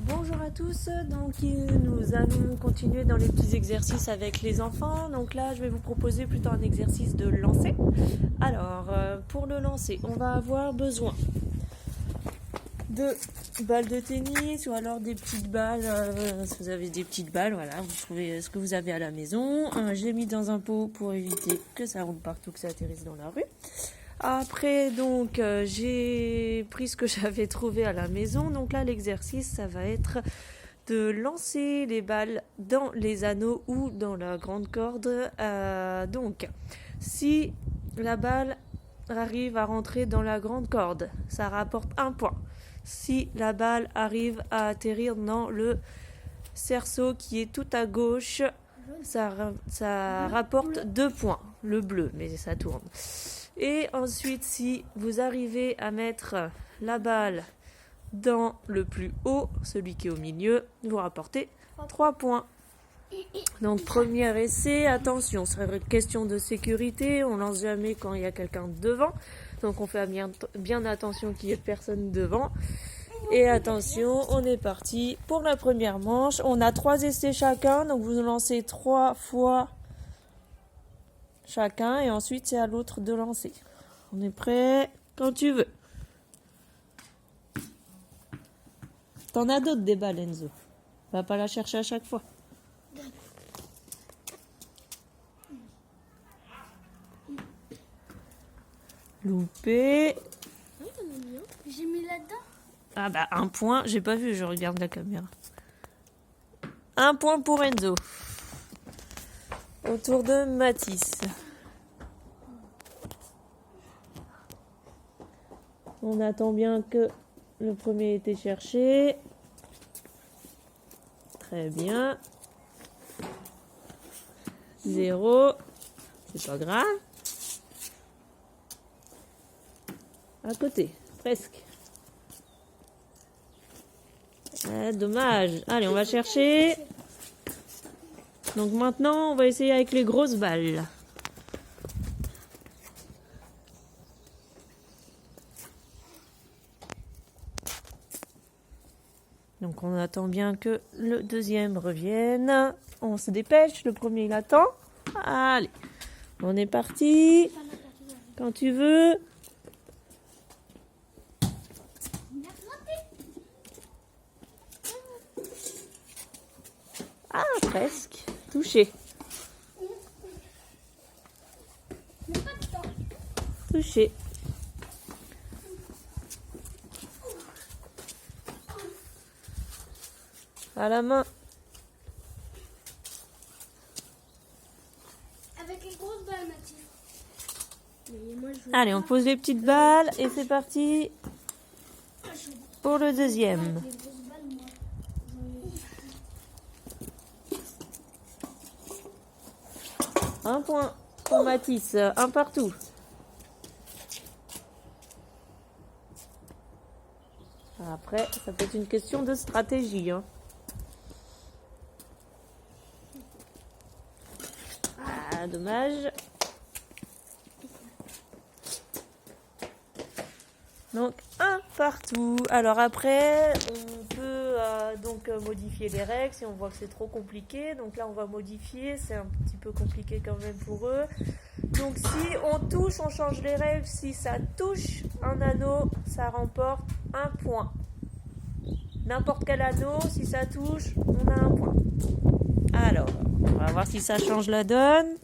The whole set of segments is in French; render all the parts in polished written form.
Bonjour à tous, donc nous allons continuer dans les petits exercices avec les enfants. Donc là je vais vous proposer plutôt un exercice de lancer. Alors pour le lancer, on va avoir besoin de balles de tennis ou alors des petites balles, si vous avez des petites balles, voilà, vous trouvez ce que vous avez à la maison. J'ai mis dans un pot pour éviter que ça roule partout, que ça atterrisse dans la rue. Après, donc, j'ai pris ce que j'avais trouvé à la maison. Donc là, l'exercice, ça va être de lancer les balles dans les anneaux ou dans la grande corde. Donc, si la balle arrive à rentrer dans la grande corde, ça rapporte 1 point. Si la balle arrive à atterrir dans le cerceau qui est tout à gauche, ça rapporte 2 points. Le bleu, mais ça tourne. Et ensuite, si vous arrivez à mettre la balle dans le plus haut, celui qui est au milieu, vous rapportez 3 points. Donc, premier essai, attention, c'est une question de sécurité, on lance jamais quand il y a quelqu'un devant. Donc, on fait bien attention qu'il n'y ait personne devant. Et attention, on est parti pour la première manche. On a 3 essais chacun, donc vous lancez 3 fois chacun et ensuite c'est à l'autre de lancer. On est prêt quand tu veux. T'en as d'autres des balles, Enzo. Va pas la chercher à chaque fois. Loupé. J'ai mis là-dedans. Ah bah 1 point, j'ai pas vu, je regarde la caméra. 1 point pour Enzo. Au tour de Mathis. On attend bien que le premier ait été cherché. Très bien. 0. C'est pas grave. À côté, presque. Dommage. Allez, on va chercher. Donc maintenant, on va essayer avec les grosses balles. Donc on attend bien que le deuxième revienne. On se dépêche, le premier il attend. Allez, on est parti. Quand tu veux. Ah, presque. Touché. Touché. À la main. Avec les grosses balles, Mathilde. Allez, on pose les petites balles et c'est parti pour le deuxième. Un point pour Mathis, 1 partout. Après, ça peut être une question de stratégie. Ah, dommage. Donc, 1 partout. Alors après, on peut donc modifier les règles si on voit que c'est trop compliqué. Donc là, on va modifier. C'est un petit peu compliqué quand même pour eux. Donc si on touche, on change les règles. Si ça touche un anneau, ça remporte 1 point. N'importe quel anneau, si ça touche, on a 1 point. Alors, on va voir si ça change la donne.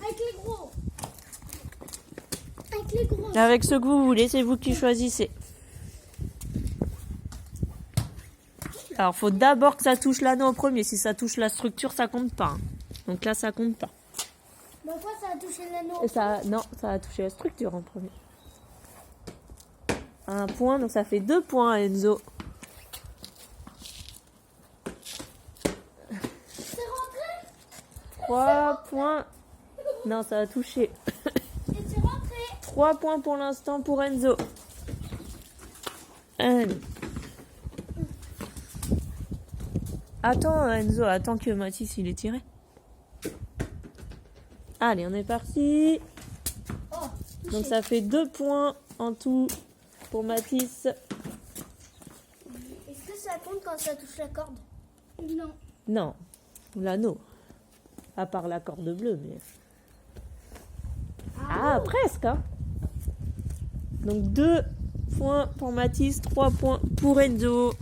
Avec les gros. Avec les gros. Avec ce que vous voulez, c'est vous qui choisissez. Alors, il faut d'abord que ça touche l'anneau au premier. Si ça touche la structure, ça compte pas. Donc là, ça compte pas. Ma fois, ça a touché l'anneau. Et non, ça a touché la structure en premier. 1 point, donc ça fait 2 points, Enzo. C'est rentré. 3 points. Non, ça a touché. Et c'est rentré. 3 points pour l'instant pour Enzo. Allez. Attends, Enzo, attends que Mathis il est tiré. Allez, on est parti. Donc ça fait 2 points en tout pour Mathis. ça compte quand ça touche la corde? Non. Non, l'anneau. À part la corde bleue, mais... Ah, presque, hein. Donc 2 points pour Mathis, 3 points pour Enzo.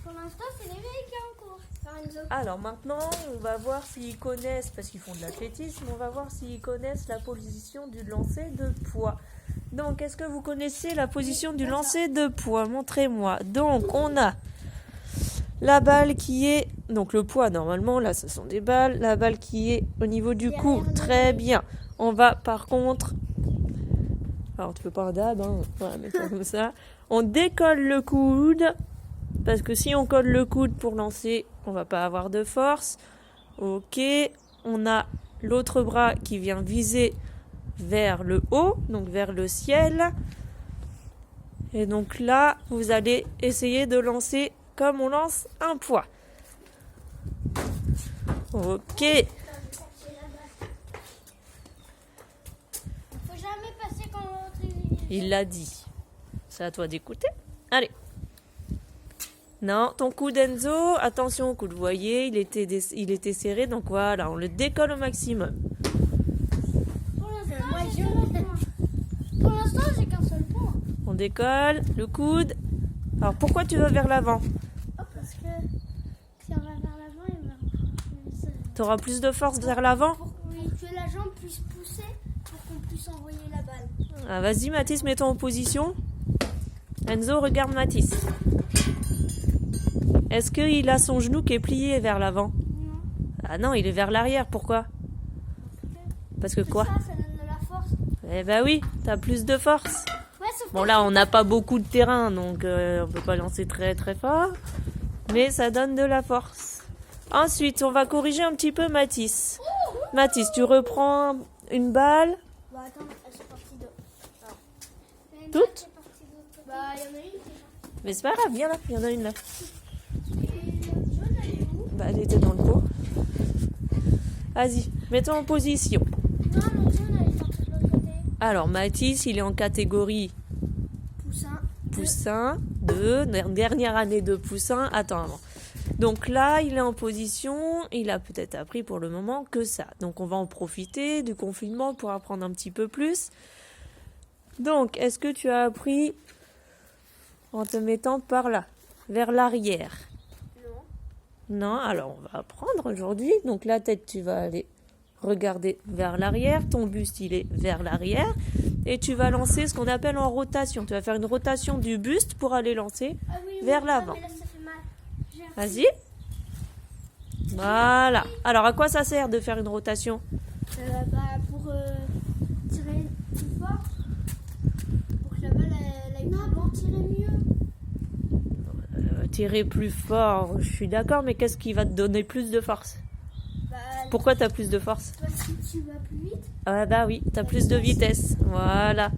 Pour l'instant, c'est l'éveil qui est en cours. Enfin, Enzo. Alors maintenant, on va voir s'ils connaissent, parce qu'ils font de l'athlétisme, on va voir s'ils connaissent la position du lancer de poids. Donc, est-ce que vous connaissez la position du lancer de poids? Montrez-moi. Donc, on a la balle qui est... Donc, le poids, normalement, là, ce sont des balles. La balle qui est au niveau du cou. Très bien. On va, par contre... Alors, tu peux pas un dab, hein. Voilà, mettons comme ça. On décolle le coude. Parce que si on colle le coude pour lancer, on va pas avoir de force. Ok. On a l'autre bras qui vient viser vers le haut, donc vers le ciel. Et donc là, vous allez essayer de lancer comme on lance un poids. Ok. Faut jamais passer quand l'autre est... Il l'a dit. C'est à toi d'écouter. Allez. Non, ton coude Enzo, attention au coude. Vous voyez, il était serré, donc voilà, on le décolle au maximum. Pour l'instant, j'ai qu'un seul point. On décolle le coude. Alors pourquoi tu vas vers l'avant? Parce que si on va vers l'avant, il va... Tu auras plus de force vers l'avant? Oui, que la jambe puisse pousser pour qu'on puisse envoyer la balle. Ah, vas-y Mathis, mets-toi en position. Enzo, regarde Mathis. Est-ce qu'il a son genou qui est plié vers l'avant? Non. Ah non, il est vers l'arrière. Pourquoi? Parce que quoi? Ça donne de la force. Eh ben oui, t'as plus de force. Ouais, sauf Bon là, on n'a pas beaucoup de terrain, donc on peut pas lancer très très fort. Mais ça donne de la force. Ensuite, on va corriger un petit peu Mathis. Mathis, tu reprends une balle. Bah attends, elles sont parties de... Toutes? Bah il y en a une qui est partie. Mais c'est pas grave, viens là, il y en a une là. Et l'autre jaune, elle est où? Bah, elle était dans le pot. Vas-y, mets-toi en position. Non, l'autre jaune, elle est partie de l'autre côté. Alors, Mathis, il est en catégorie Poussin. poussin 2, dernière année de poussin. Attends, avant. Donc là, il est en position, il a peut-être appris pour le moment que ça. Donc on va en profiter du confinement pour apprendre un petit peu plus. Donc, est-ce que tu as appris en te mettant par là, vers l'arrière? Non. Non, alors on va apprendre aujourd'hui. Donc la tête, tu vas aller regarder vers l'arrière. Ton buste, il est vers l'arrière. Et tu vas lancer ce qu'on appelle en rotation. Tu vas faire une rotation du buste pour aller lancer Ah oui, vers oui, l'avant. mais là, ça fait mal. J'ai appris. Vas-y. Voilà. Alors, à quoi ça sert de faire une rotation? Bah, pour tirer plus fort. Pour que la balle aille plus loin. Pour tirer mieux. Tirer plus fort, je suis d'accord, mais qu'est-ce qui va te donner plus de force? Bah, Pourquoi tu as plus de force? parce que tu vas plus vite. Ah bah oui, tu as plus de vitesse. Voilà.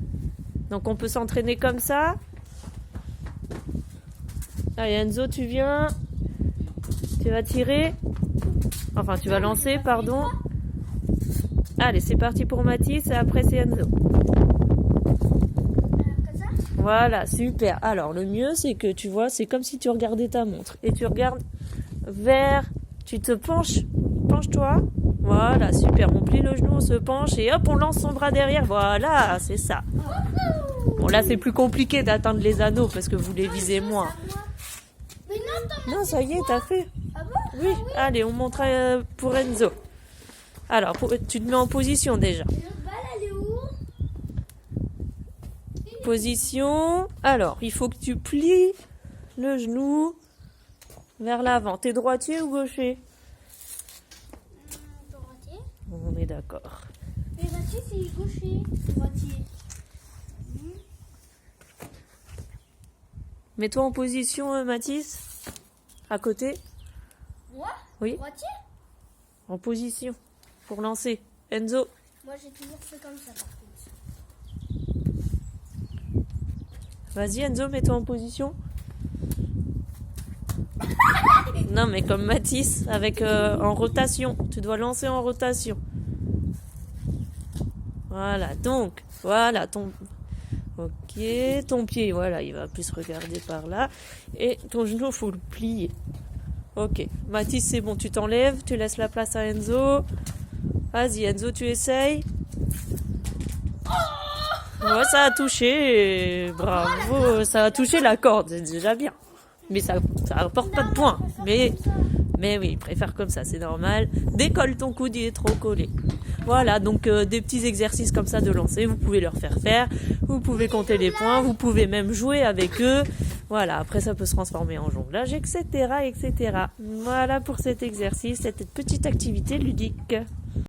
Donc, on peut s'entraîner comme ça. Allez, Enzo, tu viens. Tu vas tirer. Enfin, tu vas lancer, pardon. Allez, c'est parti pour Mathis et après c'est Enzo. Comme ça. Voilà, super. Alors, le mieux, c'est que tu vois, c'est comme si tu regardais ta montre. Et tu regardes vers... Tu te penches. Penche-toi. Voilà, super. On plie le genou, on se penche et hop, on lance son bras derrière. Voilà, c'est ça. Bon, là, c'est plus compliqué d'atteindre les anneaux parce que vous les visez moins. Mais non, t'en as Non, ça y est, t'as fait. Ah bon? Oui, allez, on montre pour Enzo. Alors, tu te mets en position déjà. Et l'autre balle, elle est où? Position. Alors, il faut que tu plies le genou vers l'avant. T'es droitier ou gaucher? Droitier. On est d'accord. Et droitier, c'est gaucher. Droitier. Mets-toi en position, Mathis. À côté. Moi? Oui, Droitier? en position. Pour lancer. Enzo. Moi, j'ai toujours fait comme ça, par contre. Vas-y, Enzo, mets-toi en position. Non, mais comme Mathis, avec en rotation. Tu dois lancer en rotation. Voilà, donc, voilà, Ok, ton pied, voilà, il va plus regarder par là. Et ton genou, faut le plier. Ok, Mathis, c'est bon, tu t'enlèves, tu laisses la place à Enzo. Vas-y, Enzo, tu essayes. Ouais, ça a touché. Bravo, ça a touché la corde, c'est déjà bien. Mais ça apporte pas de points. Mais oui, il préfère comme ça, c'est normal. Décolle ton coude, il est trop collé. Voilà, donc des petits exercices comme ça de lancer, vous pouvez leur faire. Vous pouvez compter les points, vous pouvez même jouer avec eux. Voilà, après ça peut se transformer en jonglage, etc., etc. Voilà pour cet exercice, cette petite activité ludique.